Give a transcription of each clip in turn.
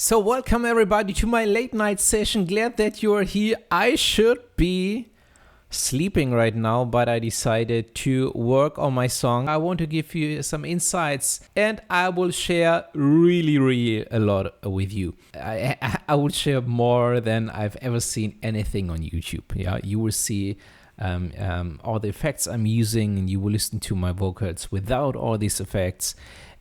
So welcome everybody to my late night session. Glad that you are here. I should be sleeping right now, but I decided to work on my song. I want to give you some insights and I will share really a lot with you. I will share more than I've ever seen anything on YouTube. Yeah, you will see all the effects I'm using and you will listen to my vocals without all these effects.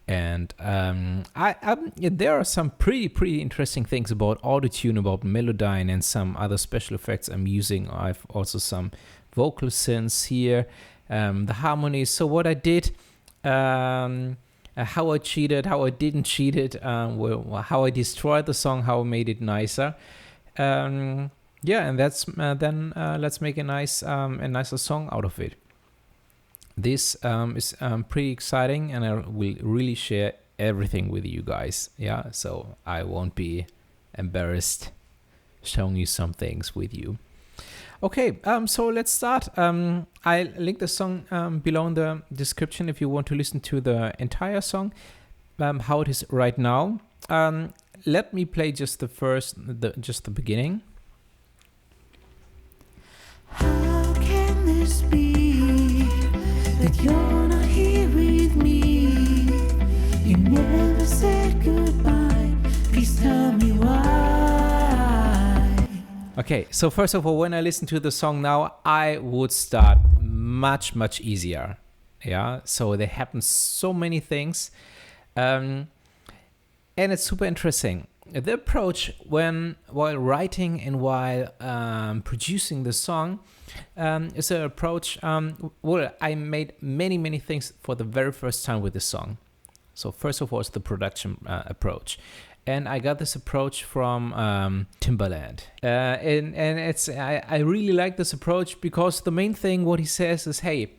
And there are some pretty interesting things about Autotune, about Melodyne, and some other special effects I'm using. I've also some vocal synths here, the harmonies. So what I did, how I cheated, how I didn't cheat it, how I destroyed the song, how I made it nicer. And that's then let's make a nicer song out of it. This is pretty exciting and I will really share everything with you guys. Yeah, so I won't be embarrassed showing you some things with you. Okay, so let's start. I'll link the song below in the description if you want to listen to the entire song, how it is right now. Let me play just the beginning. How can this be that you're not here with me? You never said goodbye. Please tell me why. Okay, so first of all, when I listen to the song now, I would start much easier. Yeah, so there happen so many things, and it's super interesting. The approach while writing and while producing the song is an approach. I made many things for the very first time with this song. So first of all, it's the production approach, and I got this approach from Timbaland, and it's I really like this approach because the main thing what he says is, hey,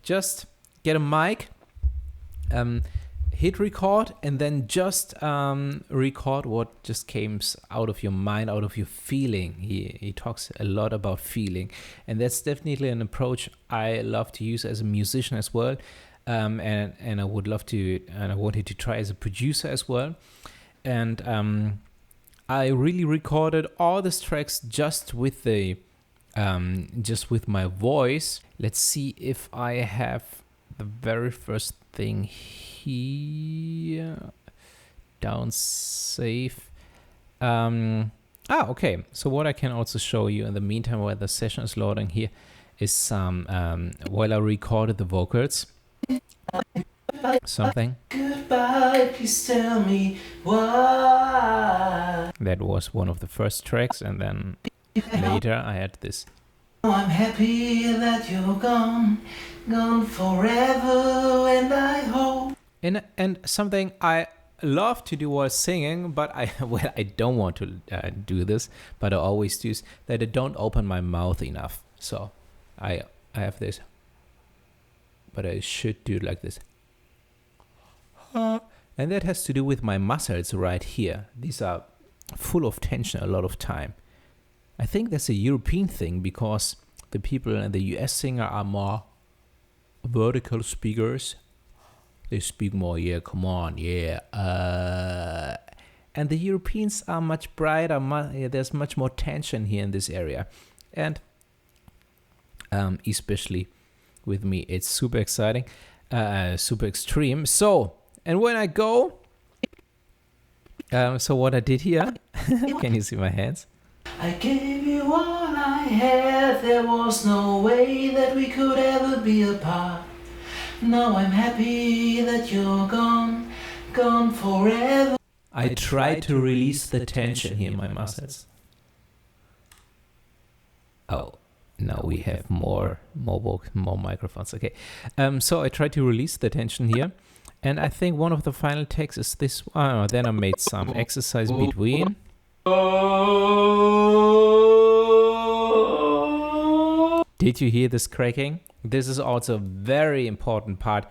just get a mic. Hit record and then just record what just came out of your mind, out of your feeling. He talks a lot about feeling, and that's definitely an approach I love to use as a musician as well, and I would love to, and I wanted to try as a producer as well. And I really recorded all these tracks just with my voice. Let's see if I have the very first thing here down safe. Okay, so what I can also show you in the meantime while the session is loading here is some while I recorded the vocals, something Goodbye, please tell me why. that was one of the first tracks, and then later I had this. I'm happy that you're gone forever, and I hope. And something I love to do while singing, but I don't want to do this, but I always do, is that I don't open my mouth enough. So I have this, but I should do it like this. And that has to do with my muscles right here. These are full of tension a lot of time. I think that's a European thing because the people in the US singer are more vertical speakers. They speak more, yeah, come on, yeah. And the Europeans are much brighter. There's much more tension here in this area. And especially with me, it's super exciting, super extreme. So, and when I go, so what I did here, can you see my hands? I gave you all I had. There was no way that we could ever be apart. Now I'm happy that you're gone forever. I try to release the tension here in my muscles. Oh, now we have more microphones. Okay, so I try to release the tension here, and I think one of the final takes is this. Then I made some exercise between. Did you hear this cracking? This is also a very important part,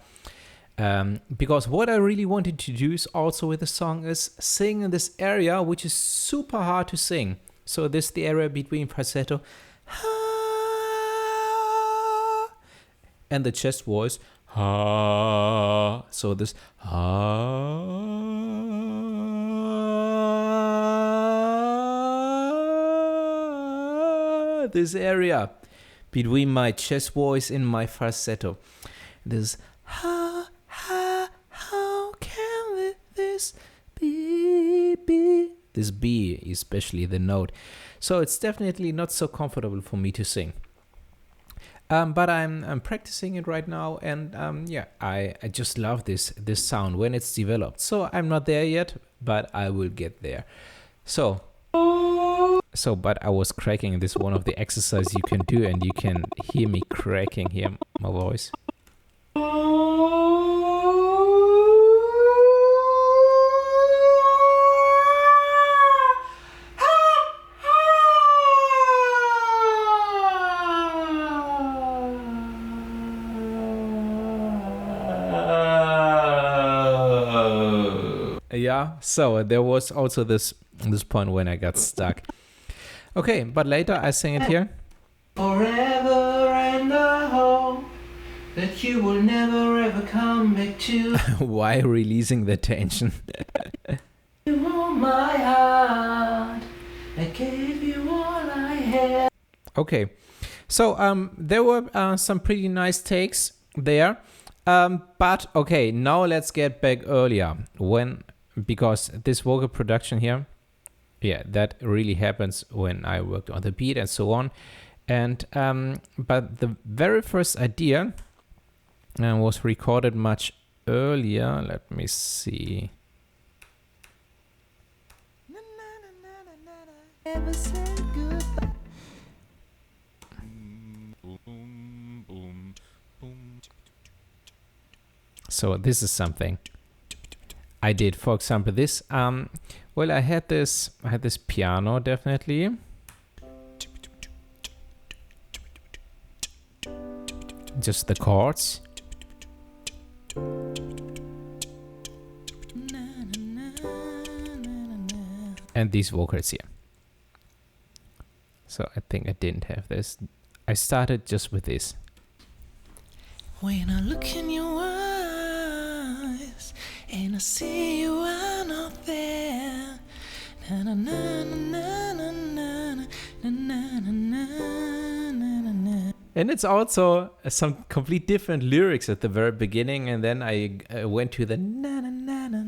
because what I really wanted to do is also with the song is sing in this area which is super hard to sing. So this is the area between falsetto and the chest voice. So this this area between my chest voice and my falsetto. This how can this be? This B, especially the note. So it's definitely not so comfortable for me to sing. But I'm practicing it right now, and I just love this sound when it's developed. So I'm not there yet, but I will get there. So but I was cracking. This is one of the exercises you can do, and you can hear me cracking here, my voice. Yeah, so there was also this point when I got stuck. Okay, but later I sang it here. Forever and I hope that you will never ever come back to. Why releasing the tension? You want my heart, I gave you all I had. Okay, so there were some pretty nice takes there. But okay, now let's get back earlier because this vocal production here, yeah, that really happens when I worked on the beat and so on. And but the very first idea was recorded much earlier. Let me see. So this is something I did. For example, this. Well, I had this piano definitely. Just the chords. And these vocals here. So I think I didn't have this. I started just with this. When I look in your eyes and I see you are not there. Na na na na na na na na na na. And it's also some complete different lyrics at the very beginning, and then I went to the na na na na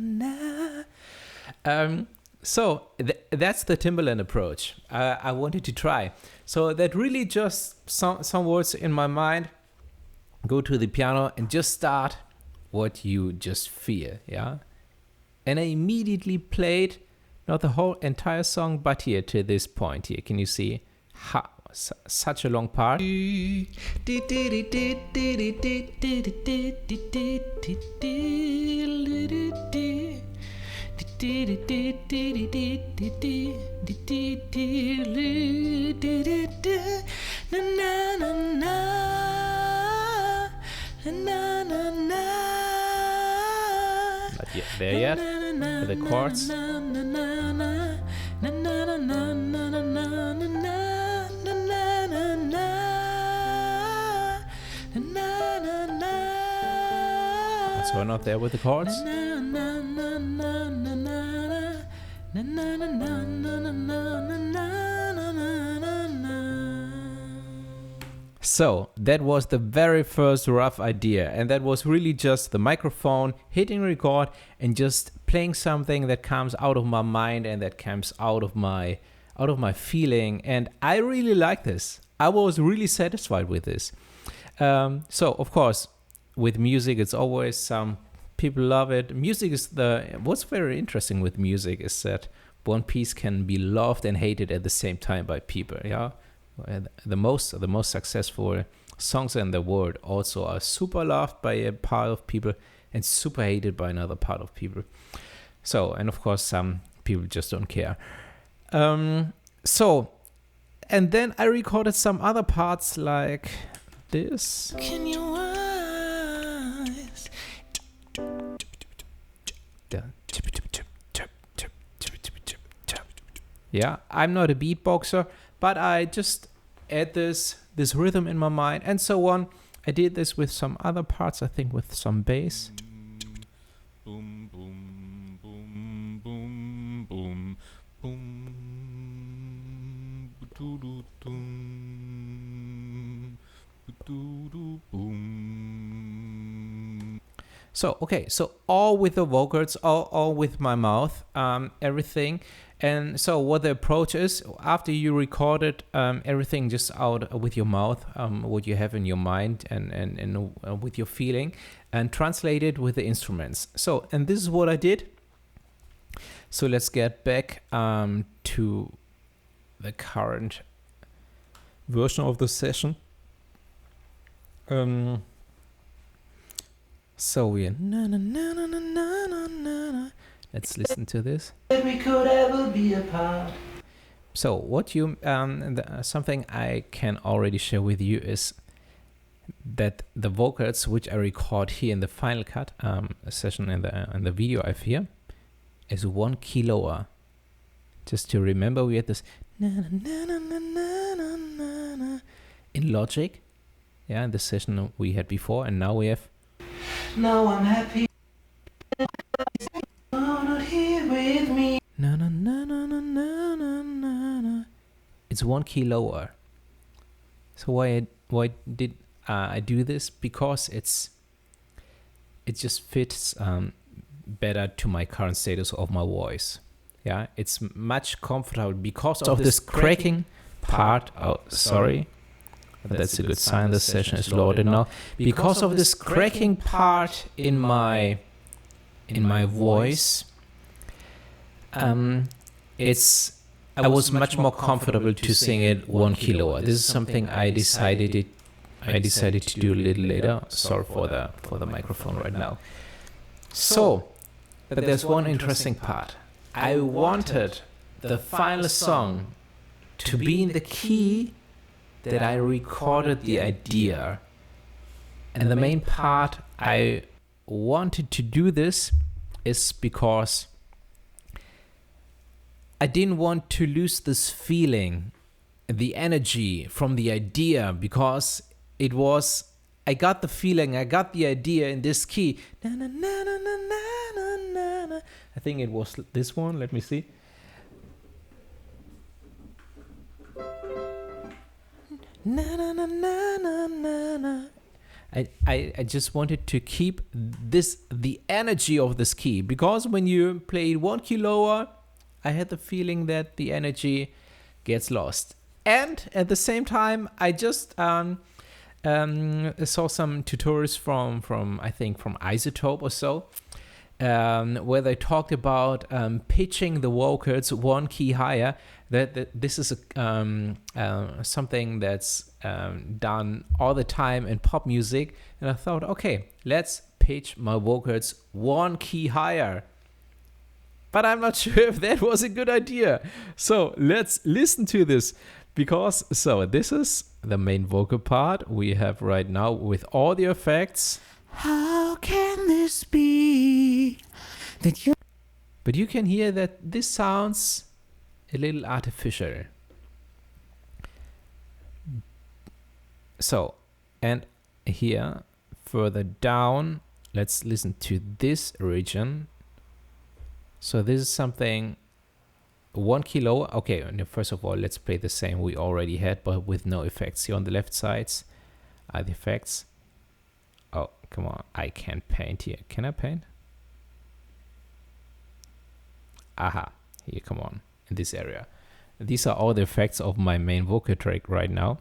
na. So that's the Timbaland approach I wanted to try. So that really just some words in my mind, go to the piano and just start what you just feel, yeah? And I immediately played, not the whole entire song, but here to this point here. Can you see how such a long part? Not yet there yet, with the chords. Also we're not there with the chords. So that was the very first rough idea, and that was really just the microphone hitting record and just playing something that comes out of my mind and that comes out of my feeling. And I really like this. I was really satisfied with this. So of course, with music, it's always some people love it. Music is what's very interesting with music is that one piece can be loved and hated at the same time by people. Yeah. The most successful songs in the world also are super loved by a part of people and super hated by another part of people. So, and of course, some people just don't care. So, and then I recorded some other parts like this. Can your eyes? Yeah, I'm not a beatboxer, but I just add this rhythm in my mind and so on. I did this with some other parts, I think with some bass. Boom, boom, boom, boom, boom, boom, boom, boom, do do boom. So, okay, so all with the vocals, all with my mouth, everything. And so what the approach is, after you recorded everything just out with your mouth, what you have in your mind and with your feeling, and translate it with the instruments. So, and this is what I did. So let's get back to the current version of the session. So we're na na na na na na na na. Let's listen to this. That we could ever be apart. So what you something I can already share with you is that the vocals which I record here in the final cut session in the video I have here is 1 key lower. Just to remember, we had this na na na na na na na na in Logic, yeah, in the session we had before, and now we have. Now I'm happy. You're not here with me. Na na na na na na na na na. It's 1 key lower. So why did I do this? Because it just fits better to my current status of my voice. Yeah, it's much comfortable because of this cracking part. Oh, sorry. That's a good sign. The session is loaded now. Because of this cracking part in my voice, I was much more comfortable to sing it 1 key lower. This is something I decided to do a little later. Sorry for the microphone right now. So, but there's one interesting part. I wanted the final song to be in the key that I recorded the idea. And the main part I wanted to do this is because I didn't want to lose this feeling, the energy from the idea, because it was, I got the feeling, I got the idea in this key. Na, na, na, na, na, na, na, na. I think it was this one, let me see. Na, na, na, na, na, na, na. I just wanted to keep the energy of this key, because when you play 1 key lower, I had the feeling that the energy gets lost. And at the same time, I just saw some tutorials from I think from Isotope or so, where they talked about pitching the vocals 1 key higher. That this is something that's done all the time in pop music, and I thought, okay, let's pitch my vocals 1 key higher. But I'm not sure if that was a good idea. So let's listen to this, because this is the main vocal part we have right now with all the effects. How can this be that you? But you can hear that this sounds a little artificial. So, and here further down, let's listen to this region. So this is something 1 key lower. Okay, first of all, let's play the same we already had, but with no effects. Here on the left sides are the effects. Oh, come on, I can't paint here. Can I paint? Aha, here, come on, in this area. These are all the effects of my main vocal track right now.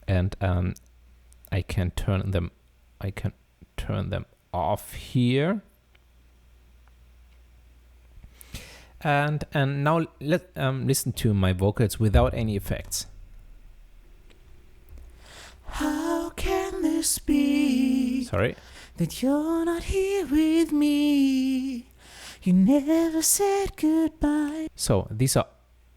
And I can turn them off here. And now let's listen to my vocals without any effects. How can this be? Sorry. That you're not here with me. You never said goodbye. So these are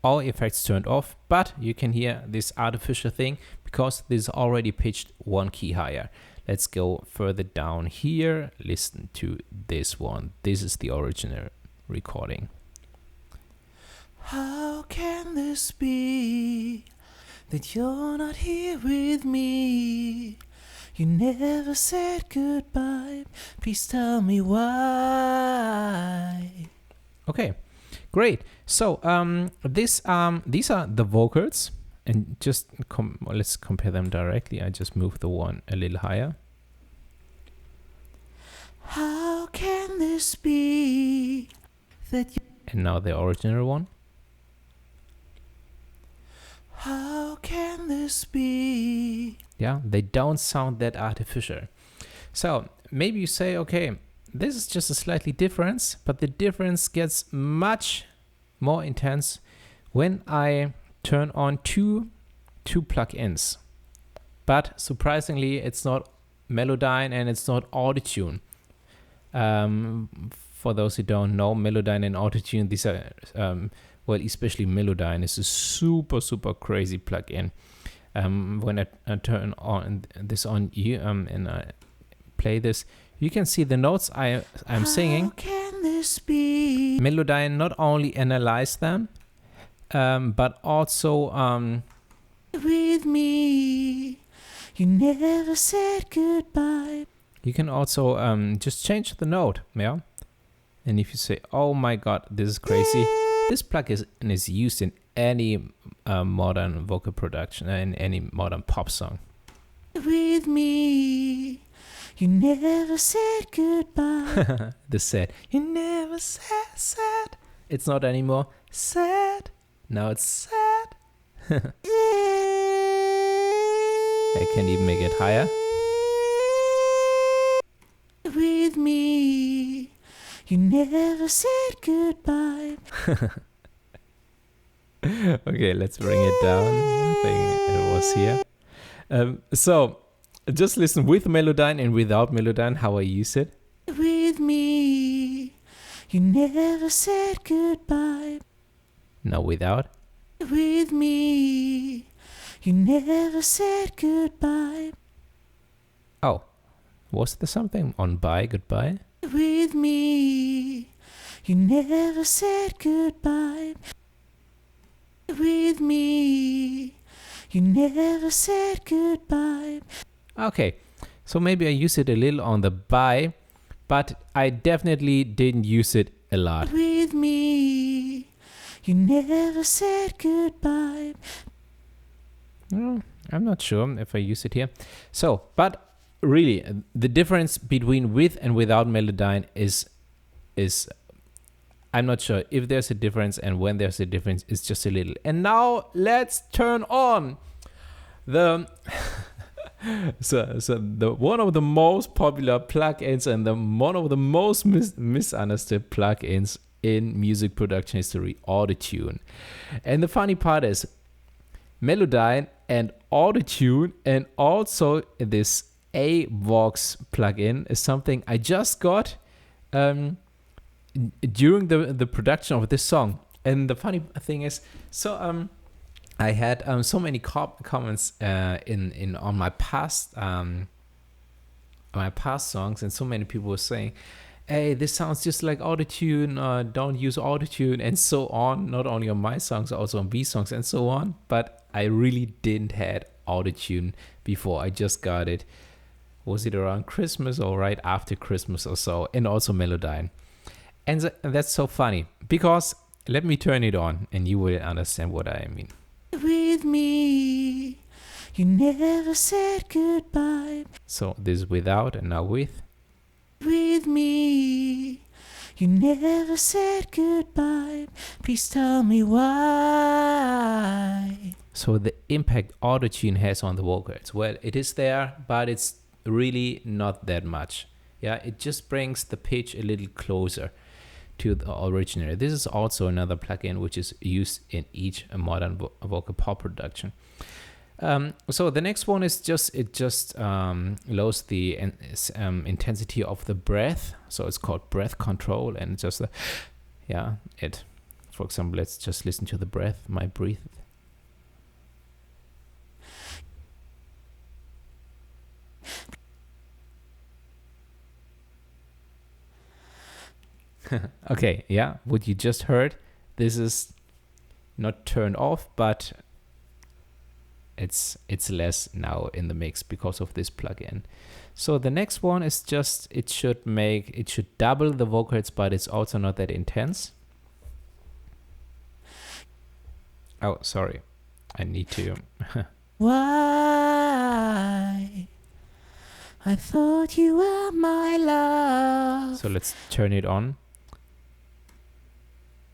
all effects turned off, but you can hear this artificial thing because this is already pitched 1 key higher. Let's go further down here. Listen to this one. This is the original recording. How can this be that you're not here with me? You never said goodbye. Please tell me why. Okay, great. So these are the vocals and just let's compare them directly. I just move the one a little higher. How can this be that you... And now the original one. How can this be? Yeah, they don't sound that artificial. So maybe you say, okay, this is just a slightly difference, but the difference gets much more intense when I turn on two plugins. But surprisingly, it's not Melodyne and it's not Autotune. For those who don't know, Melodyne and Autotune, these are, well, especially Melodyne is a super, super crazy plugin. When I turn on this on you and I play this, you can see the notes I'm singing. How can this be? Melodyne not only analyze them, but also With me, you never said goodbye. you can also just change the note, yeah. And if you say, "Oh my God, this is crazy," this plugin is used in any modern vocal production, in any modern pop song. With me, you never said goodbye. The sad, you never said. It's not anymore sad. Now it's sad. I can even make it higher. With me, you never said goodbye. Okay, let's bring it down. I think it was here. So, just listen with Melodyne and without Melodyne, how I use it. With me, you never said goodbye. Now without. With me, you never said goodbye. Oh, was there something on bye, goodbye? With me, you never said goodbye. With me, you never said goodbye. Okay, so maybe I use it a little on the bye, but I definitely didn't use it a lot. With me, you never said goodbye. Well, I'm not sure if I use it here. So, but really, the difference between with and without Melodyne is I'm not sure if there's a difference, and when there's a difference, it's just a little. And now let's turn on the so the one of the most popular plugins and one of the most misunderstood plugins in music production history, Autotune. And the funny part is, Melodyne and Autotune and also this AVox plugin is something I just got during the production of this song. And the funny thing is, so I had so many comments in on my past songs, and so many people were saying, "Hey, this sounds just like Autotune. Don't use Autotune," and so on. Not only on my songs, also on B songs and so on. But I really didn't had Autotune before. I just got it. Was it around Christmas or right after Christmas or so? And also Melodyne. And that's so funny, because let me turn it on and you will understand what I mean. With me, you never said goodbye. So this is without and now with. With me, you never said goodbye. Please tell me why. So the impact Autotune has on the vocals, well, it is there, but it's really not that much. Yeah, it just brings the pitch a little closer to the original. This is also another plugin which is used in each modern vocal pop production. So the next one is just lowers the intensity of the breath. So it's called breath control, and just for example, let's just listen to the breath, my breath. Okay, yeah, what you just heard, this is not turned off, but it's less now in the mix because of this plugin. So the next one is just, it should double the vocals, but it's also not that intense. Oh, sorry. I need to. Why? I thought you were my love. So let's turn it on.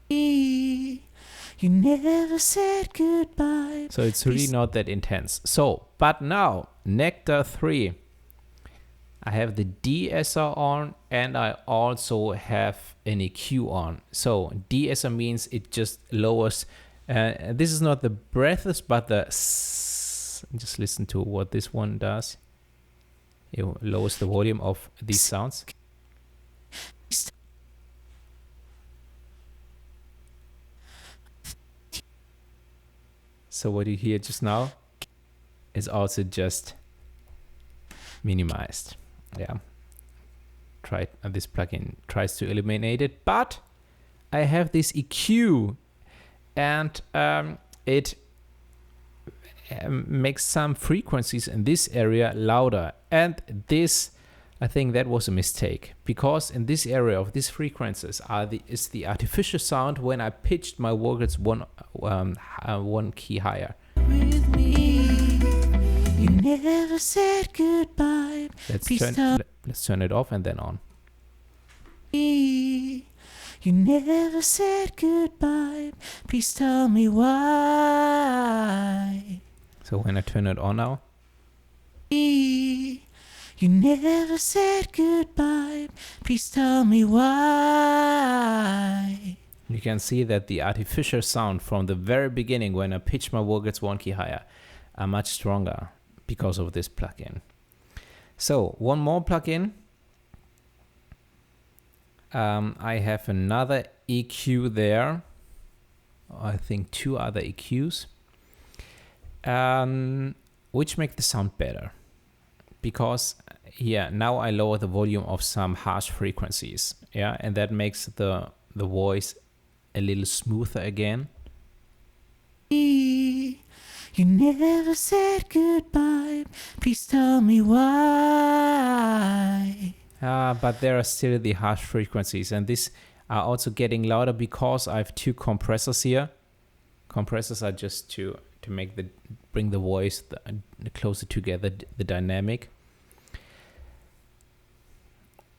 You never said goodbye. So it's really not that intense. So, but now, Nectar 3. I have the de-esser on and I also have an EQ on. So de-esser means it just lowers. This is not the breaths, but the s. Just listen to what this one does. It lowers the volume of these sounds. So what you hear just now is also just minimized. Yeah. This plugin tries to eliminate it, but I have this EQ and it makes some frequencies in this area louder. And this, I think that was a mistake, because in this area of these frequencies is the artificial sound when I pitched my vocals one key higher. With me, you never said goodbye. Let's turn it off and then on. You never said goodbye. Please tell me why. So when I turn it on now, You never said goodbye. Please tell me why. you can see that the artificial sound from the very beginning when I pitch my vocals one key higher are much stronger because of this plugin. So one more plugin. I have another EQ there. I think two other EQs, which make the sound better. Because now I lower the volume of some harsh frequencies. Yeah, and that makes the voice a little smoother again. You never said goodbye. Please tell me why. But there are still the harsh frequencies, and these are also getting louder because I have two compressors here. Compressors are just to bring the voice closer together, the dynamic.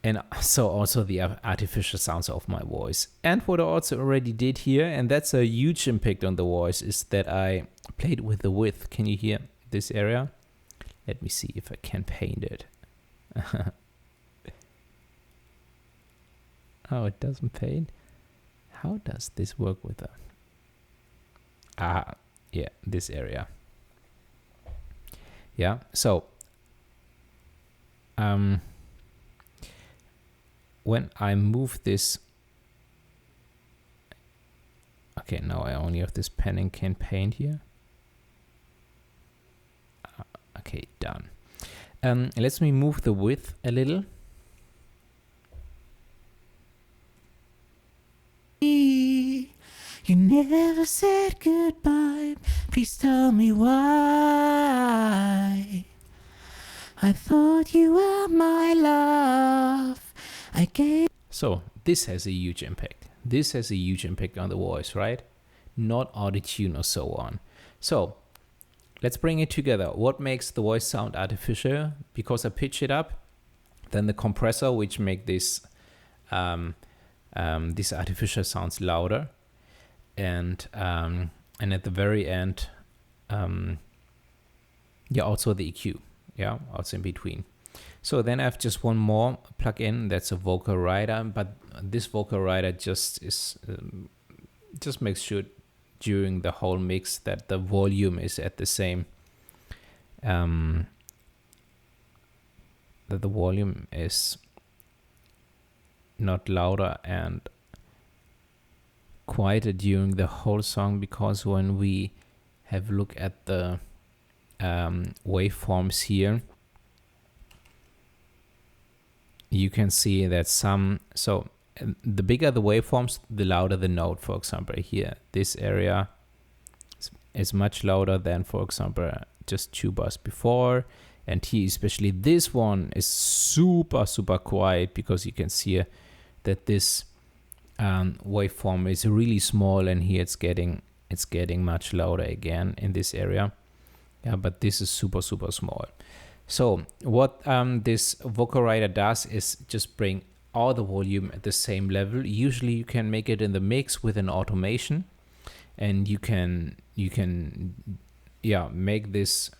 And so also the artificial sounds of my voice. And what I also already did here, and that's a huge impact on the voice, is that I played with the width. Can you hear this area? Let me see if I can paint it. Oh, it doesn't paint. How does this work with the... yeah, this area. Yeah, so when I move this, okay, now I only have this pen and can paint here. Okay, done. Let's me move the width a little. You never said goodbye. Please tell me why. I thought you were my love. I gave. So this has a huge impact. This has a huge impact on the voice, right? Not Autotune or so on. So let's bring it together. What makes the voice sound artificial? Because I pitch it up, then the compressor, which make this these artificial sounds louder, and at the very end, also the EQ, also in between. So then I have just one more plugin, that's a vocal rider, but this vocal rider just makes sure during the whole mix that the volume is at the same, that the volume is not louder and quieter during the whole song, because when we have a look at the waveforms here, you can see that the bigger the waveforms, the louder the note. For example, here, this area is much louder than, for example, just 2 bars before. And here, especially this one is super, super quiet, because you can see that this waveform is really small, and here it's getting it's getting much louder again in this area. Yeah, but this is super small. So what this vocal rider does is just bring all the volume at the same level. Usually you can make it in the mix with an automation, and you can make this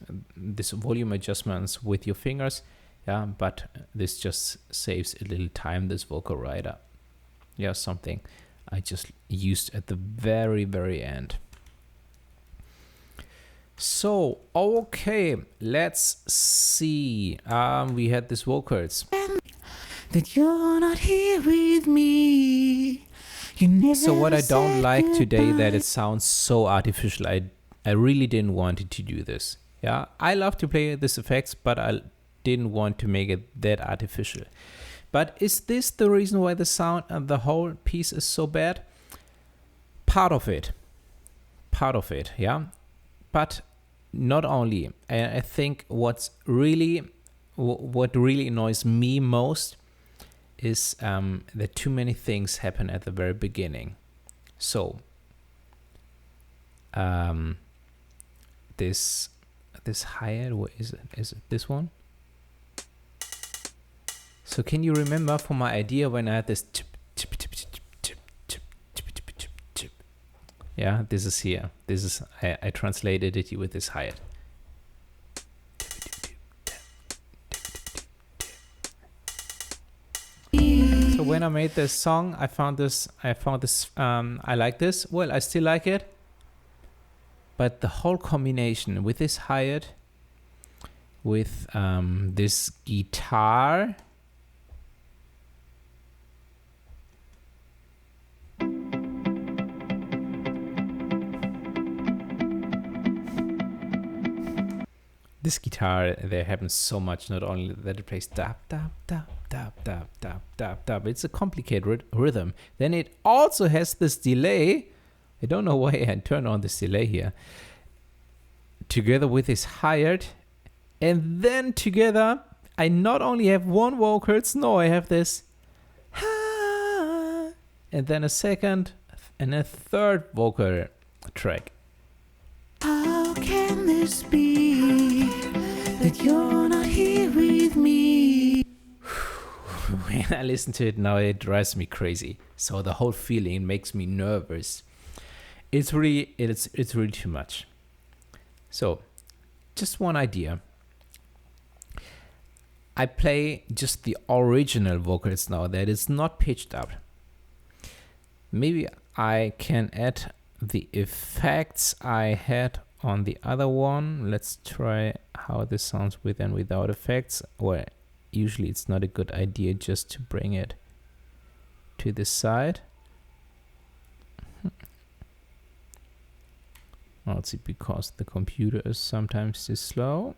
volume adjustments with your fingers. Yeah, but this just saves a little time, this vocal rider. Yeah, something I just used at the very end. So, okay, let's see. We had these vocals. That you're not here with me. So what I don't like today, that it sounds so artificial. I really didn't want it to do this. Yeah, I love to play these effects, but I didn't want to make it that artificial. But is this the reason why the sound and the whole piece is so bad? Part of it, yeah. But not only. I think what really annoys me most is that too many things happen at the very beginning. So this hi-hat, what is it? Is it this one? So can you remember from my idea when I had this tip? Yeah, this is here. This is I translated it with this hi-hat. So when I made this song, I found this. I like this. Well, I still like it. But the whole combination with this hi-hat, with this guitar. This guitar, there happens so much, not only that it plays dab, dab, dab, dab, dab, dab, dab, dab. It's a complicated rhythm. Then it also has this delay. I don't know why I turned on this delay here. Together with this hi-hat. And then together, I not only have one vocals, no, I have this. And then a second and a third vocal track. How can this be that you're not here with me? When I listen to it now, it drives me crazy. So the whole feeling makes me nervous. It's really too much. So, just one idea. I play just the original vocals now that is not pitched up. Maybe I can add the effects I had on the other one. Let's try how this sounds with and without effects. Well, usually it's not a good idea just to bring it to the side. Also because the computer is sometimes too slow.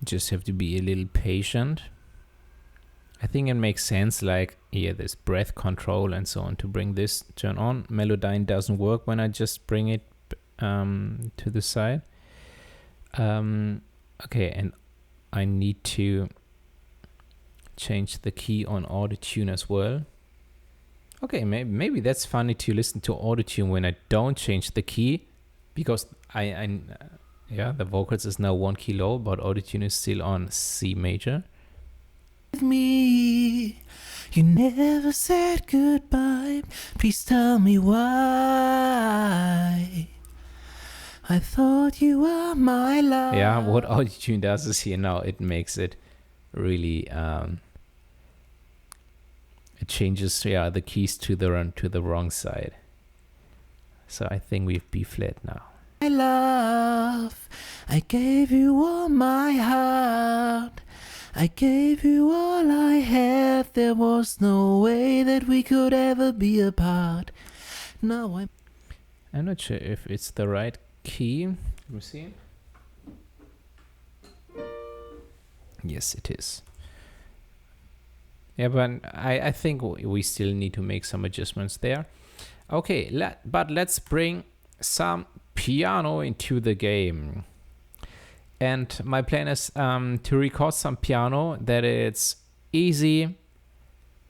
Just have to be a little patient. I think it makes sense, like here, this breath control and so on, to bring this turn on. Melodyne doesn't work when I just bring it to the side. Okay, and I need to change the key on Autotune as well. Okay, maybe that's funny to listen to Autotune when I don't change the key, because yeah, the vocals is now 1 key low, but Autotune is still on C major. Me, you never said goodbye. Please tell me why. I thought you were my love. Yeah, what Autotune does is here now, it makes it really it changes the keys to the wrong side. So I think we've B flat now. My love, I gave you all my heart. I gave you all I had. There was no way that we could ever be apart. Now I'm not sure if it's the right key. Let me see. Yes, it is. Yeah, but I think we still need to make some adjustments there. Okay, but let's bring some piano into the game. And my plan is to record some piano that it's easy,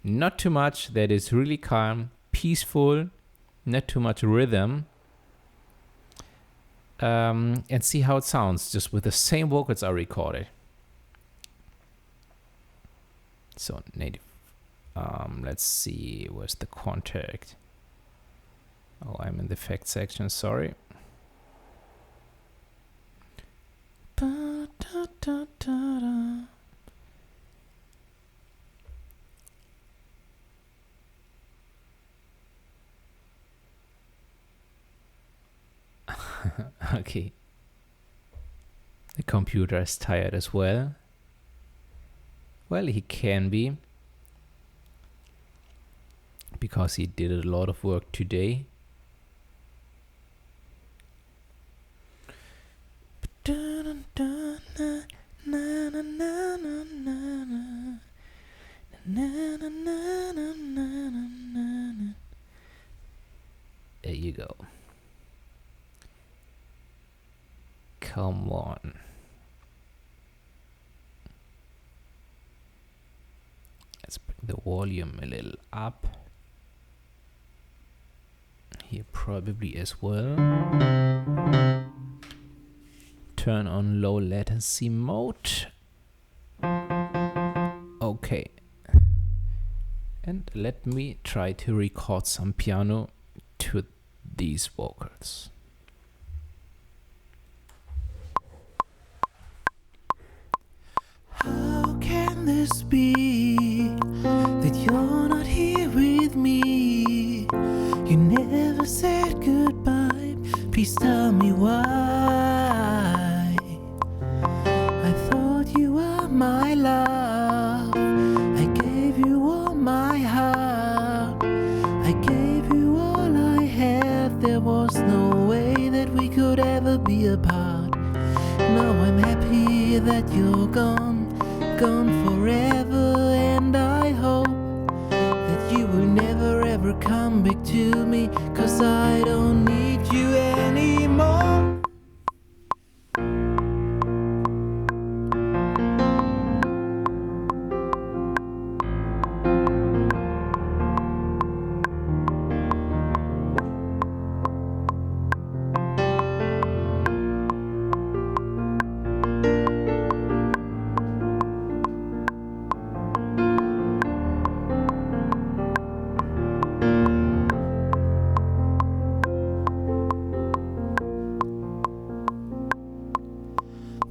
not too much, that is really calm, peaceful, not too much rhythm. And see how it sounds just with the same vocals I recorded. So native. Let's see, where's the contact? Oh, I'm in the effects section, sorry. Okay. The computer is tired as well. Well, he can be, because he did a lot of work today. There you go. Come on. Let's bring the volume a little up. Here probably as well. Turn on low latency mode. Okay. And let me try to record some piano to these vocals. How can this be that you're not here with me? You never said goodbye, please tell me why. I thought you were my love, I gave you all my heart, I gave you all I had. There was no way that we could ever be apart. Now I'm happy that you're gone forever, and I hope that you will never ever come back to me, 'cause I don't need you anymore.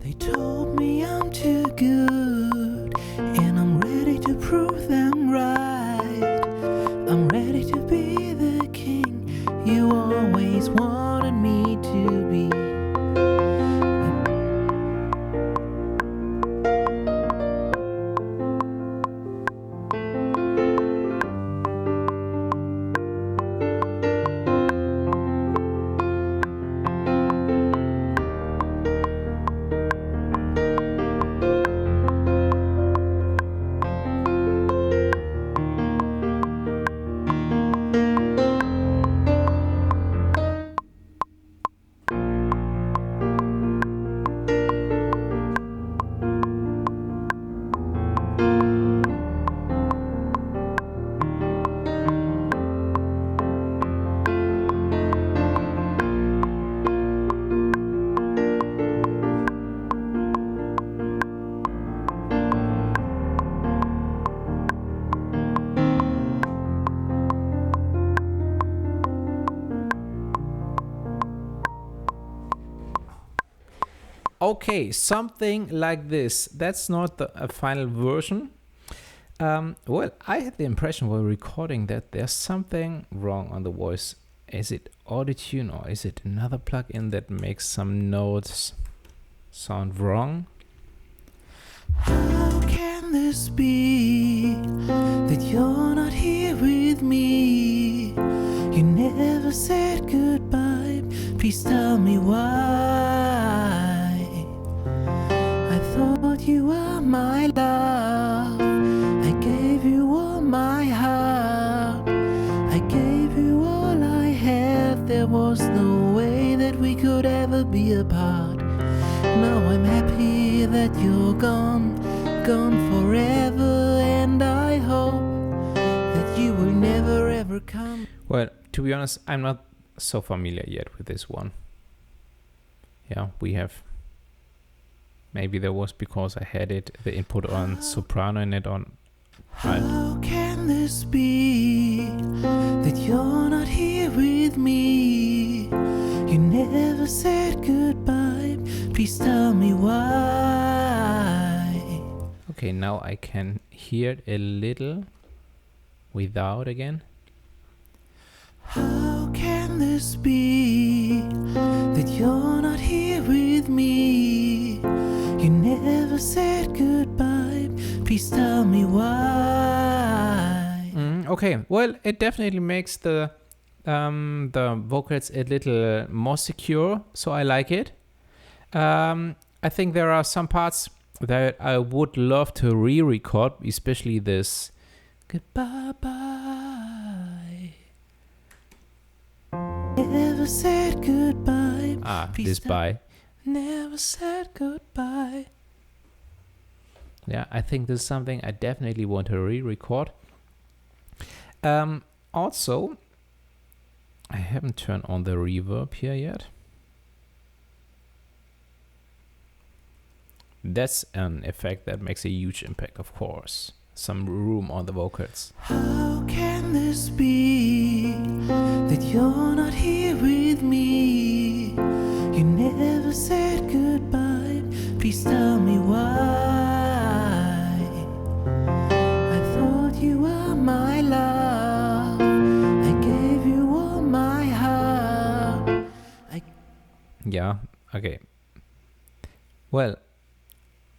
They told me I'm too good, and I'm ready to prove them right. I'm ready to be the king you always wanted me to be. Okay, something like this. That's not a final version. Well, I had the impression while recording that there's something wrong on the voice. Is it Autotune or is it another plugin that makes some notes sound wrong? How can this be that you're not here with me? You never said goodbye, please tell me why. you were my love. I gave you all my heart. I gave you all I had. There was no way that we could ever be apart. Now I'm happy that you're gone, gone forever, and I hope that you will never ever come. Well, to be honest, I'm not so familiar yet with this one. Yeah, we have. Maybe that was because I had the input on soprano and it on. How can this be that you're not here with me? You never said goodbye. Please tell me why. Okay, now I can hear it a little without again. How can this be that you're not here with me? You never said goodbye. Please tell me why. Okay, well, it definitely makes the vocals a little more secure, so I like it. I think there are some parts that I would love to re-record, especially this goodbye bye. Never said goodbye. This bye. Never said goodbye. Yeah, I think this is something I definitely want to re-record. Also, I haven't turned on the reverb here yet. That's an effect that makes a huge impact, of course. Some room on the vocals. How can this be that you're not here with me? You never said goodbye. Please tell me why. I thought you were my love. I gave you all my heart. Yeah, okay. Well,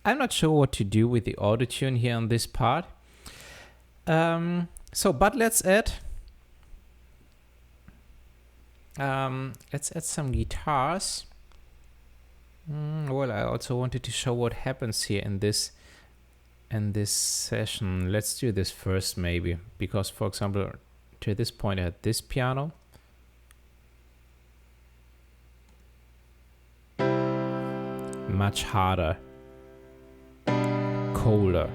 I'm not sure what to do with the autotune here on this part. But let's add some guitars. Well, I also wanted to show what happens here in this session. Let's do this first maybe, because for example, to this point I had this piano. Much harder. Colder.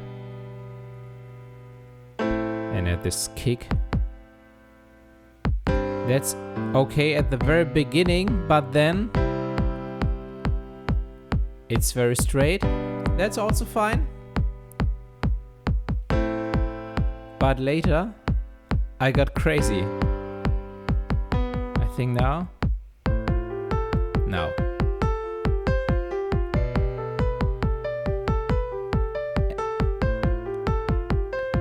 And at this kick. That's okay at the very beginning, but then it's very straight. That's also fine. But later I got crazy. I think now.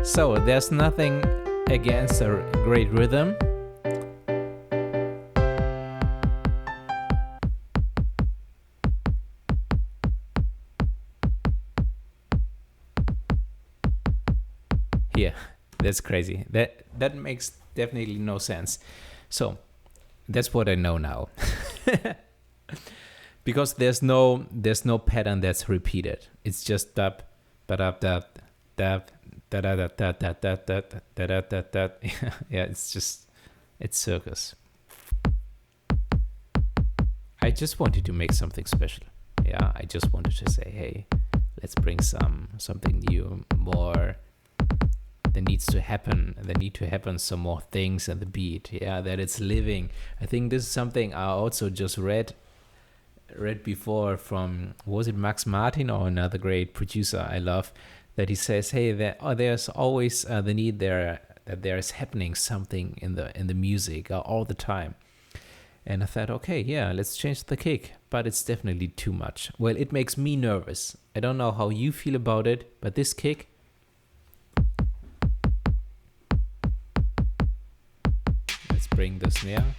So there's nothing against a great rhythm. Yeah, that's crazy. That makes definitely no sense. So that's what I know now. Because there's no pattern that's repeated. It's just dab, ba-dab, dab, dab, da da da da da da da da da da da. Yeah, it's circus. I just wanted to make something special. Yeah, I just wanted to say, hey, let's bring something new, more. There need to happen some more things in the beat. Yeah, that it's living. I think this is something I also just read before from, was it Max Martin or another great producer I love, that he says, hey, there's always the need there that there is happening something in the music all the time. And I thought, okay, yeah, let's change the kick, but it's definitely too much. Well, it makes me nervous. I don't know how you feel about it, but this kick, let's bring the snare.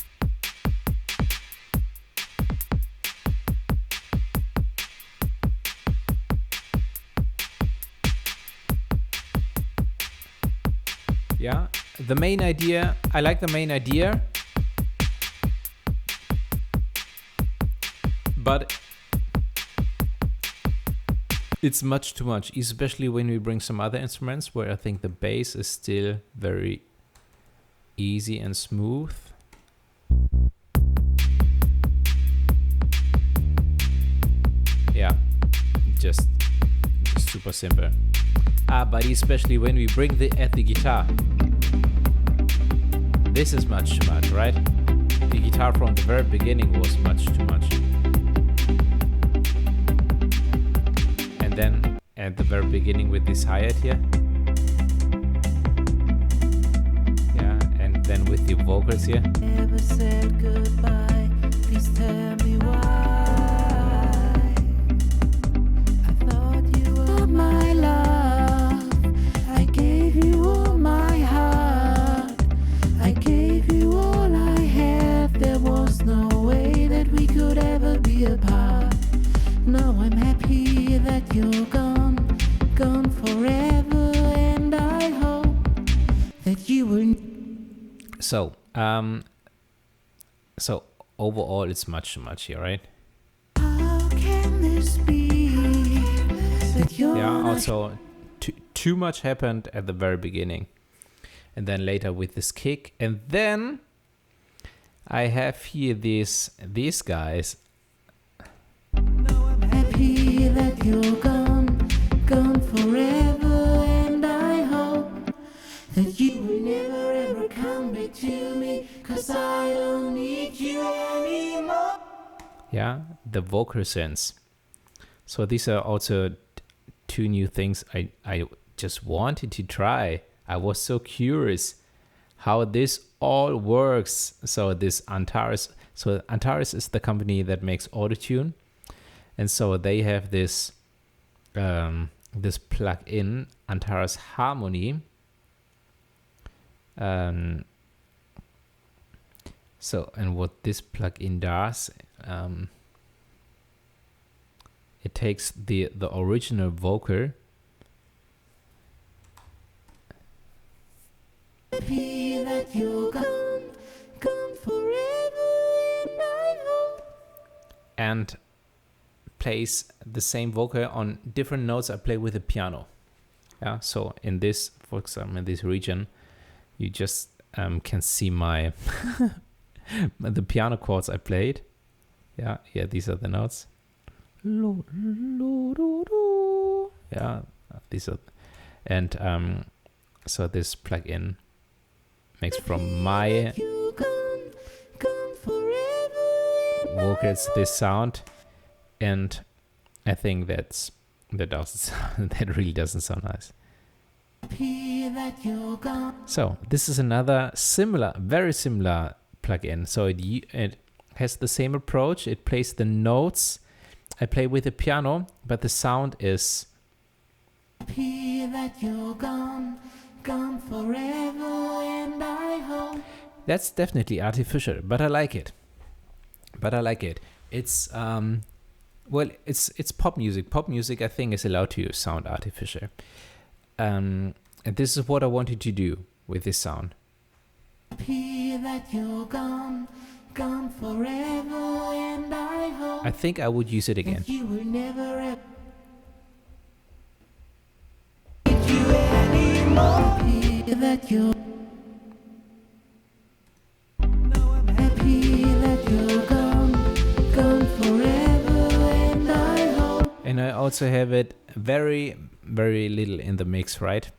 Yeah, the main idea, I like the main idea, but It's much too much, especially when we bring some other instruments where I think the bass is still very easy and smooth. Yeah, just super simple. But especially when we bring at the guitar. This is much too much, right? The guitar from the very beginning was much too much. And then at the very beginning with this hi-hat here. Yeah, and then with the vocals here. Never said goodbye, please tell me why. I thought you were my love, I gave you all my heart, I gave you all I have. There was no way that we could ever be apart. Now I'm happy that you're gone, gone forever, and I hope that you will. So overall it's much too much here, right? How can this be that you're Yeah, not also too much happened at the very beginning. And then later with this kick. And then I have here these guys. Now I'm happy that you're gone, gone forever, and I hope that you will never ever come back to me, 'cause I don't need you anymore. Yeah, the vocal sense. So these are also two new things I just wanted to try. I was so curious how this all works. So this Antares, so Antares is the company that makes Autotune, and so they have this this plugin Antares Harmony. So, and what this plugin does, it takes the original vocal Happy that you're gone, gone forever, and I hope. and plays the same vocal on different notes I play with the piano. Yeah, so in this, for example, in this region, you just can see my the piano chords I played. Yeah, these are the notes. Yeah, these are, and so this plugin makes from my You're gone, gone forever. vocals this sound, and I think that really doesn't sound nice. Happy that you're gone. So this is another very similar plugin. So it has the same approach. It plays the notes I play with the piano, but the sound is Happy that you're gone, gone forever, and I hope. that's definitely artificial, but I like it. It's well, it's pop music. Pop music, I think, is allowed to sound artificial. And this is what I wanted to do with this sound. Happy that you're gone, gone forever, and I hope I think I would use it again. that you will never ever need you anymore. Happy that you're. Now I'm happy that you're gone, gone forever, and I hope. And I also have it very, very little in the mix, right?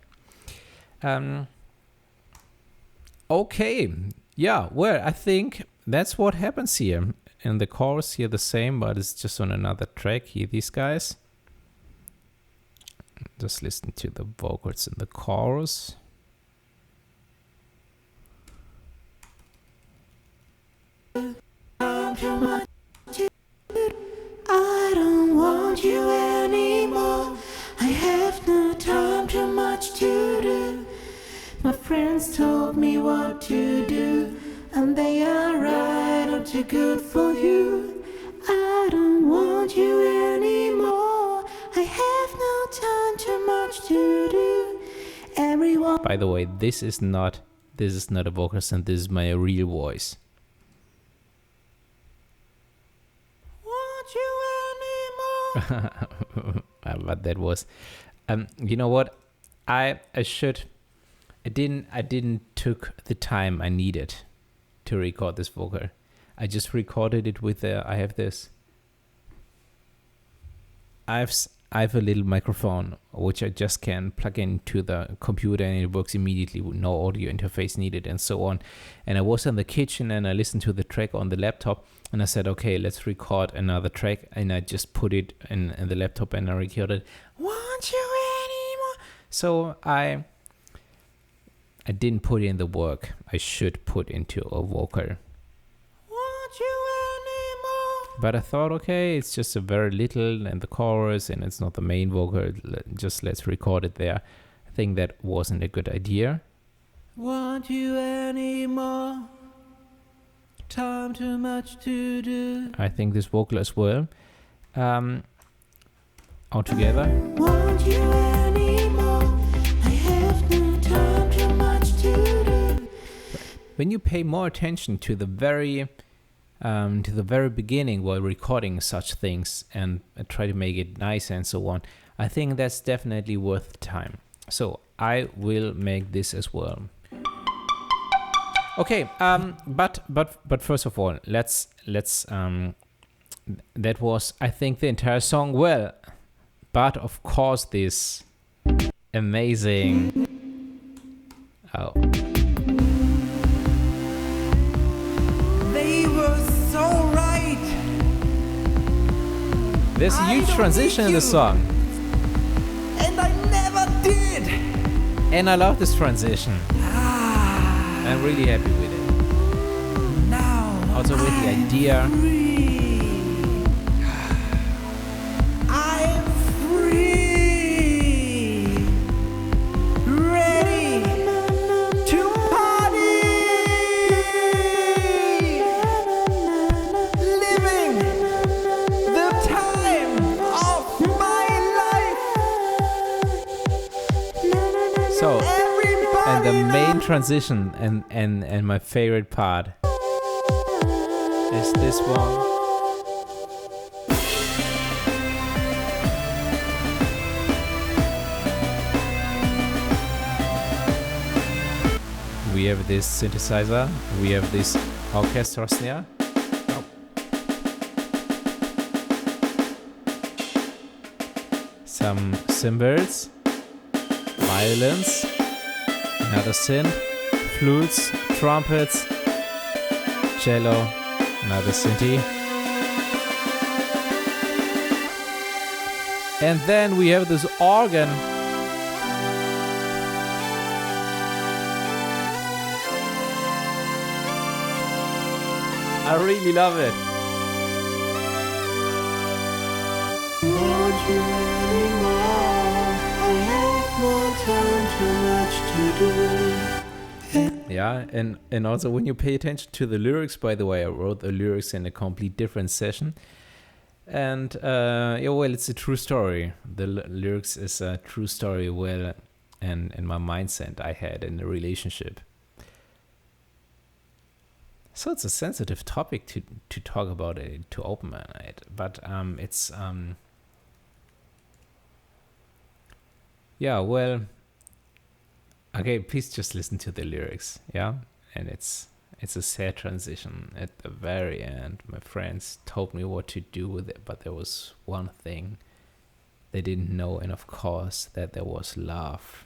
Okay, yeah, well, I think that's what happens here. In the chorus here the same, but it's just on another track here, these guys. Just listen to the vocals in the chorus. I don't want you anymore. I have no time, too much to do. My friends told me what to do, and they are right, I'm too good for you. I don't want you anymore. I have no time, too much to do. Everyone. By the way, this is not a vocal and this is my real voice. Want you anymore. But that was, you know what? I didn't took the time I needed to record this vocal. I just recorded it with I have this. I have a little microphone which I just can plug into the computer and it works immediately with no audio interface needed and so on. And I was in the kitchen and I listened to the track on the laptop and I said, okay, let's record another track. And I just put it in the laptop and I recorded, "Want You Anymore." So I didn't put in the work I should put into a vocal. "Want You Anymore." But I thought, okay, it's just a very little and the chorus and it's not the main vocal. Just let's record it there. I think that wasn't a good idea. "Want you anymore. Time too much to do." I think this vocal as well. All together. "Want you anymore. I have no time, too much to do." When you pay more attention to the very beginning while recording such things and try to make it nice and so on, I think that's definitely worth the time. So I will make this as well. Okay, but first of all, let's that was, I think, the entire song. Well, but of course this amazing They were so right. there's a huge transition in the song. And I never did. And I love this transition. I'm really happy with it. Now Also with the idea. I'm free. Ready to party. Living the time of my life. So, and the Everybody main transition and my favorite part is this one. We have this synthesizer, we have this orchestra snare. Some cymbals, violins, another synth, flutes, trumpets, cello, another synthy. And then we have this organ. I really love it. want you anymore. I have more time, too much to do. Yeah, and also when you pay attention to the lyrics, by the way, I wrote the lyrics in a complete different session. And yeah, well, it's a true story. The lyrics is a true story, well, and my mindset I had in the relationship. So it's a sensitive topic to talk about it, to open it, but it's yeah, well, okay, please just listen to the lyrics, yeah, and it's a sad transition at the very end. My friends told me what to do with it, but there was one thing they didn't know, and of course that there was love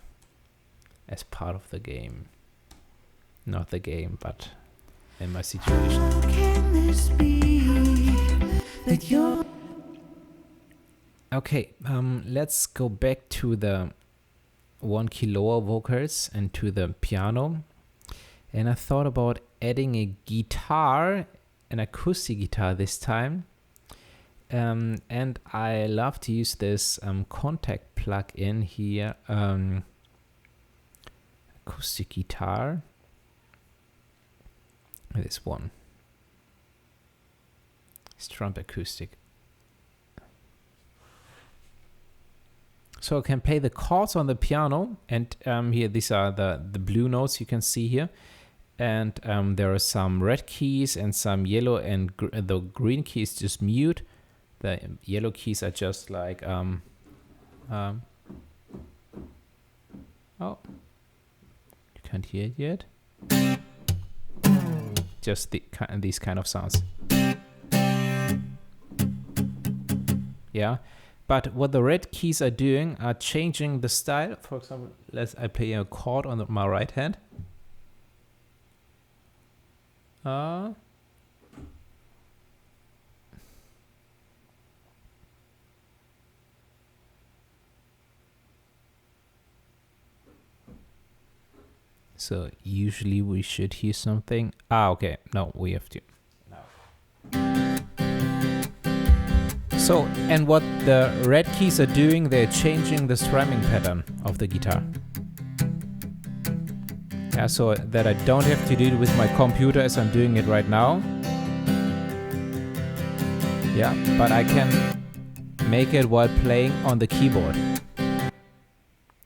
as part of the game. Not the game, but in my situation. How can this be that you're Okay, let's go back to the 1 key lower vocals and to the piano. And I thought about adding a guitar, an acoustic guitar this time. And I love to use this contact plug-in here, acoustic guitar. This one. Strum acoustic. So I can play the chords on the piano, and here these are the blue notes you can see here, and there are some red keys and some yellow, and the green key is just mute, The yellow keys are just like oh, you can't hear it yet. Just these kind of sounds. Yeah, but what the red keys are doing are changing the style. For example, I play a chord on my right hand. So usually we should hear something. Okay, no, we have to. So, and what the red keys are doing, they're changing the strumming pattern of the guitar. Yeah, so that I don't have to do it with my computer as I'm doing it right now. Yeah, but I can make it while playing on the keyboard.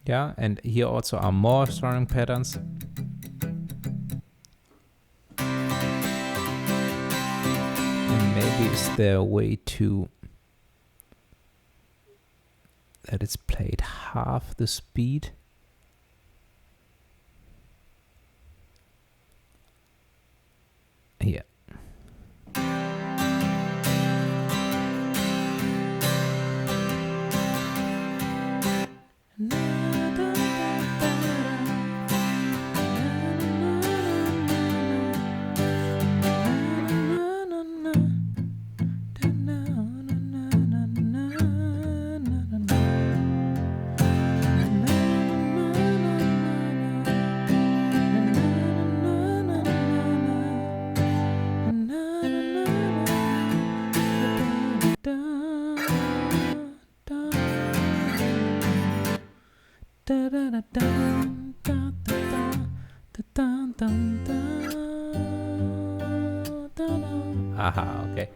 Yeah, and here also are more strumming patterns. And maybe is there a way to that it's played half the speed? Yeah. Aha, okay.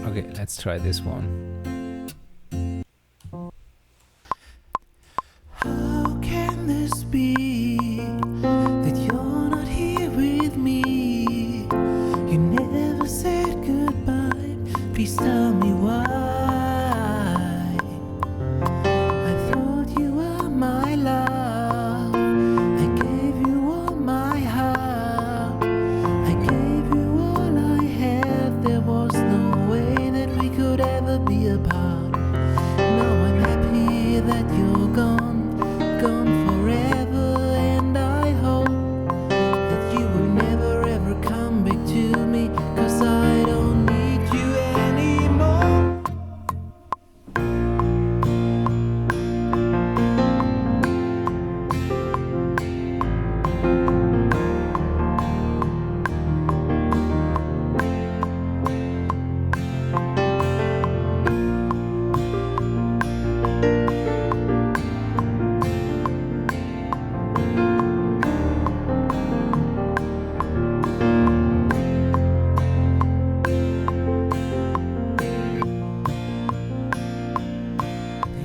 Okay, let's try this one. How can this be that you're not here with me? You never said goodbye. Please tell me why. I thought you were my love. I gave you all my heart. I gave you all I had. There was no way that we could ever be apart. Now I'm happy that you're gone, gone forever, and I hope that you will never ever come back to me, 'cause I don't need you anymore.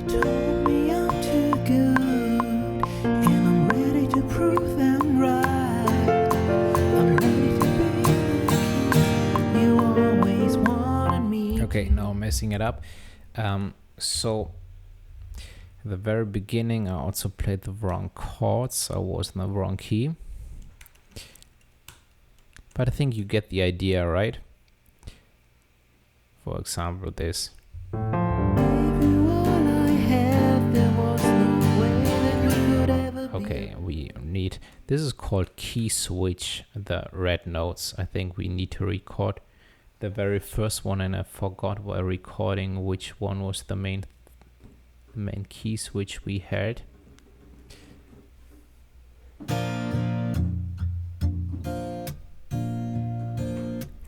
They told me I'm too good, and I'm ready to prove them right. I'm ready to be the king you always wanted me. Okay, now I'm messing it up. So at the very beginning I also played the wrong chords, so I was in the wrong key. But I think you get the idea, right? For example, this. Gave you all I had. There was no way that we could ever be. Okay, we need, this is called key switch, the red notes. I think we need to record the very first one, and I forgot while recording which one was the main key switch we had.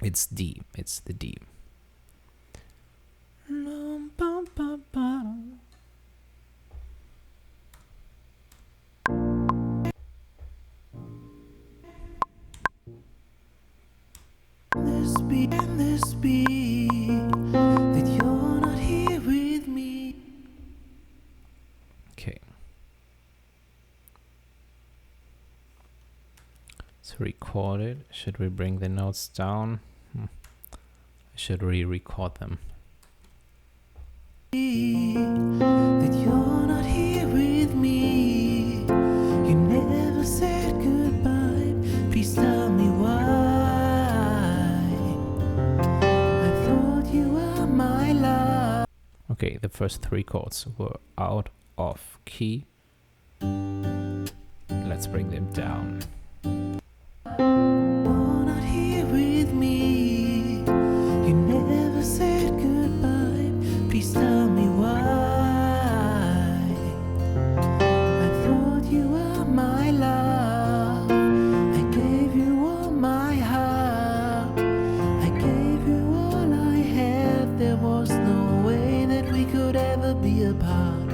It's D, it's the D. Can this be that you're not here with me? Okay. It's recorded. Should we bring the notes down? I should re-record them. That you're not here with me. You never said goodbye. Please tell me why. I thought you were my love. Okay, the first 3 chords were out of key. Let's bring them down. You're not here with me. You never said goodbye. Please tell me why. I thought you were my love. I gave you all my heart. I gave you all I had. There was no way that we could ever be apart.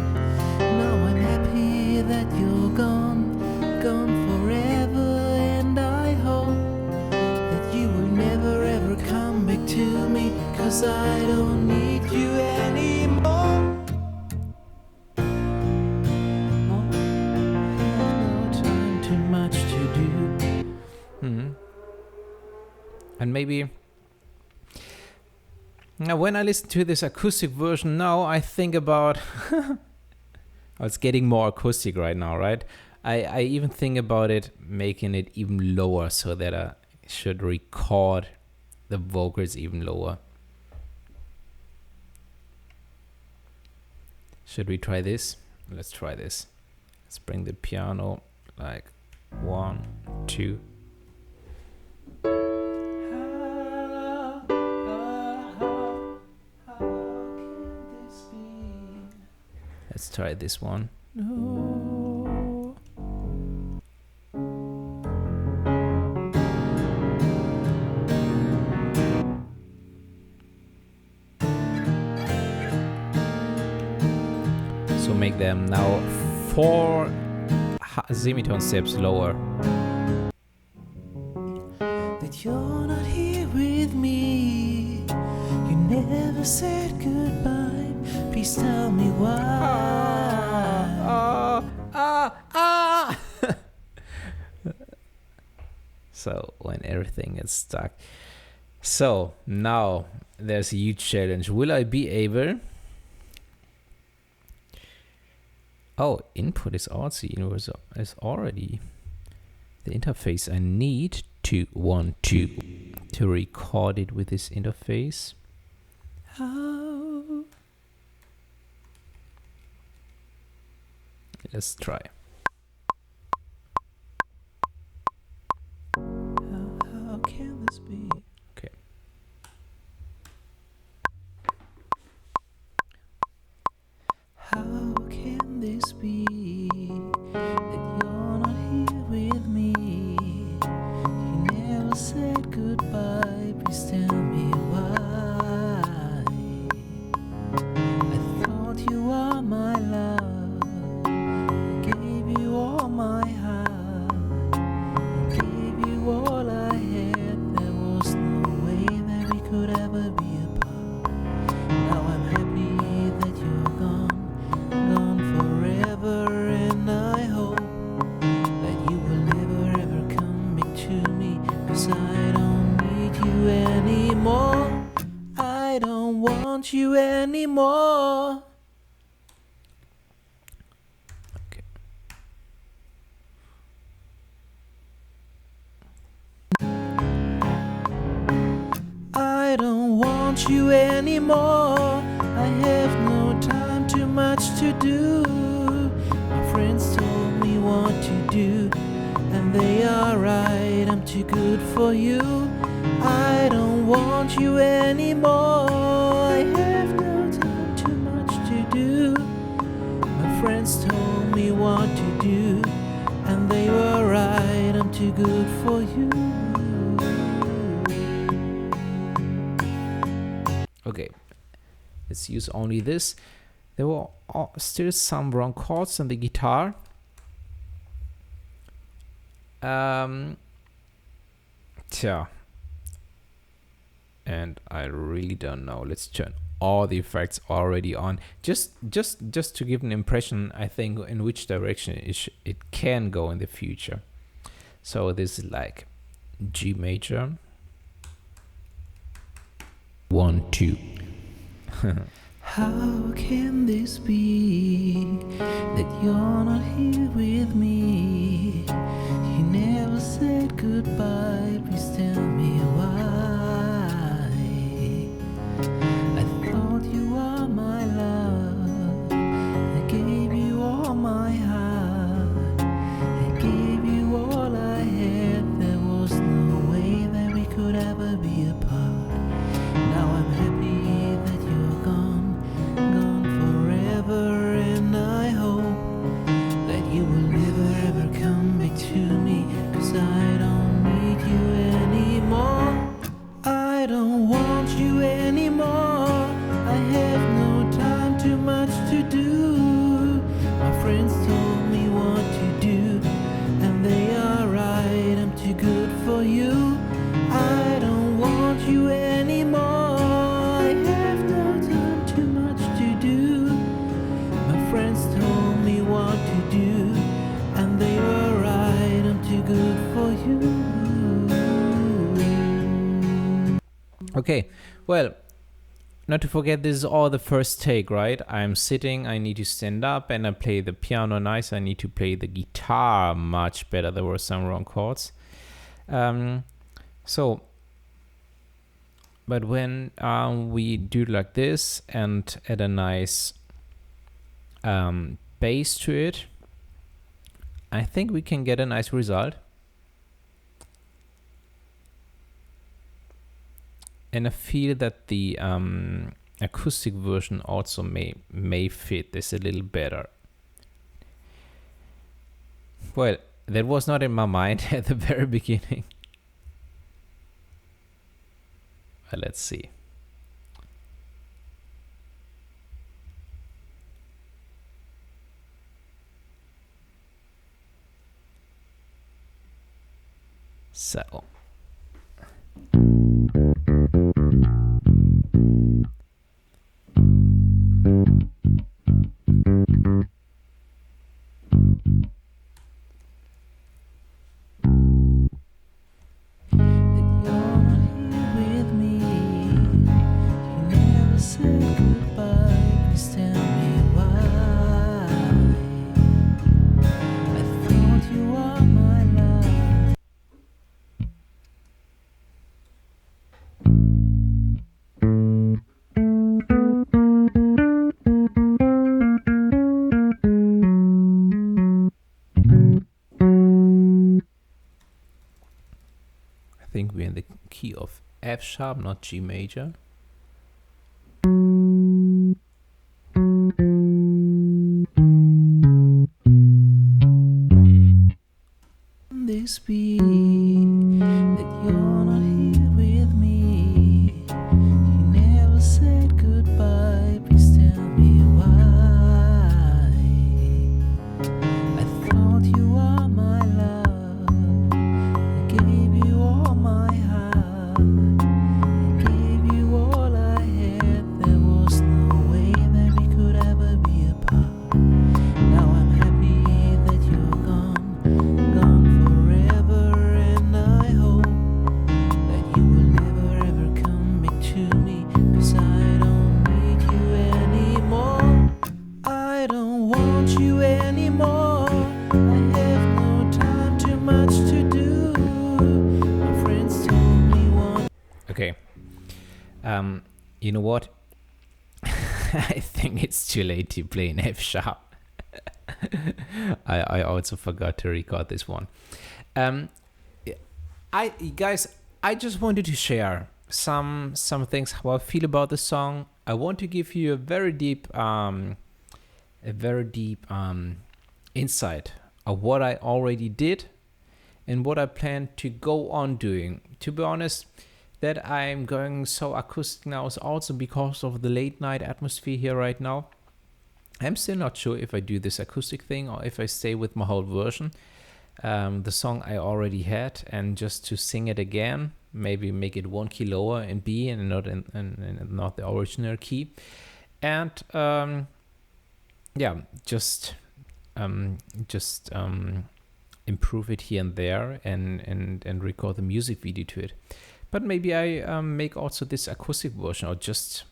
Now I'm happy that you're gone, gone forever, and I hope that you will never ever come back to me, 'cause I don't need you anymore. No time, too much to do. And maybe now when I listen to this acoustic version now, I think about oh, it's getting more acoustic right now, right? I even think about it making it even lower so that I should record the vocals even lower. Should we try this? Let's try this. Let's bring the piano like 1, 2. Let's try this one. No. So make them now 4 semitone steps lower. That you're not here with me. You never said goodbye. Please tell me why. So when everything gets stuck. So now there's a huge challenge. Will I be able? Oh, input is also universal. Is already the interface I need to want to record it with this interface. How? Let's try. How can this be? Okay. How can this be that you're not here with me? You never said goodbye. Please tell me why. I thought you were my love. I gave you all my heart. I gave you all I had. There was no way that we could ever be apart. Now I'm happy that you're gone, gone forever, and I hope that you will never ever come back to me, 'cause I don't need you anymore. I don't want you anymore. Okay. I don't want you anymore. I have no time, too much to do. My friends told me what to do, and they are right, I'm too good for you. I don't want you anymore. I have no time, too much to do. My friends told me what to do, and they were right, I'm too good for you. Okay, let's use only this. There were still some wrong chords on the guitar. And I really don't know. Let's turn all the effects already on. Just to give an impression, I think, in which direction it can go in the future. So this is like G major, 1, 2. How can this be that you're not here with me? You never said goodbye, please tell me why. I thought you were my love, I gave you all my heart, I gave you all I had, there was no way that we could ever be apart. Now I'm happy that you're gone, gone forever, and I hope that you will never ever come back to me, 'cause I don't need you anymore. I don't want you anymore. I have no time, too much to do. My friends told me what to do, and they are right, I'm too good for you. I don't want you anymore. I have no time, too much to do. My friends told me what to do, and they were right, I'm too good for you. Okay, well, not to forget, this is all the first take, right? I'm sitting, I need to stand up, and I play the piano nice. I need to play the guitar much better. There were some wrong chords. But when we do like this and add a nice bass to it, I think we can get a nice result. And I feel that the acoustic version also may fit this a little better. Well, that was not in my mind at the very beginning. Well, let's see. So. I think we're in the key of F sharp, not G major. This be that you're not here with me? You never said goodbye, please tell me why. I thought you were my love, I gave you all my heart, I gave you all I had, there was no way that we could ever be apart. Now I'm happy that you're gone, gone forever, and I hope that you will never ever come back to me, 'cause I don't need you anymore. I don't want you anymore. I have no time, too much to do. My friends told me what. Okay. You know what? I think it's too late to play an F sharp. I also forgot to record this one. I just wanted to share some things how I feel about the song. I want to give you a very deep insight of what I already did and what I plan to go on doing. To be honest, that I'm going so acoustic now is also because of the late night atmosphere here right now. I'm still not sure if I do this acoustic thing or if I stay with my whole version. The song I already had, and just to sing it again, maybe make it 1 key lower in B and not the original key. And improve it here and there and record the music video to it. But maybe I make also this acoustic version, or just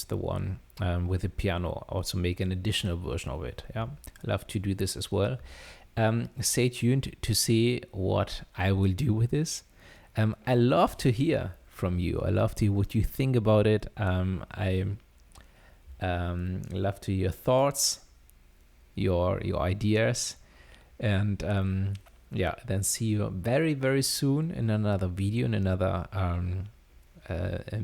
the one with the piano. Also make an additional version of it. Yeah, I love to do this as well. Stay tuned to see what I will do with this. I love to hear from you. I love to hear what you think about it. I love to hear your thoughts, your ideas, and then see you very, very soon in another video, in another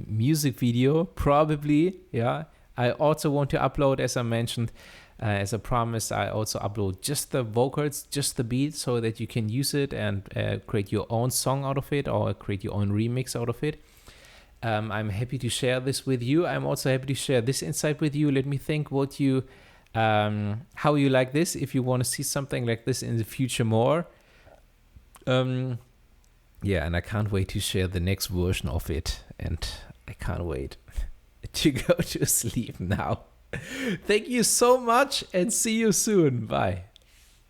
music video, probably. Yeah, I also want to upload, as I mentioned, as I promised, I also upload just the vocals, just the beat, so that you can use it and create your own song out of it, or create your own remix out of it. I'm happy to share this with you. I'm also happy to share this insight with you. Let me think what you, how you like this, if you want to see something like this in the future more. Yeah, and I can't wait to share the next version of it, and I can't wait to go to sleep now. Thank you so much, and see you soon. Bye.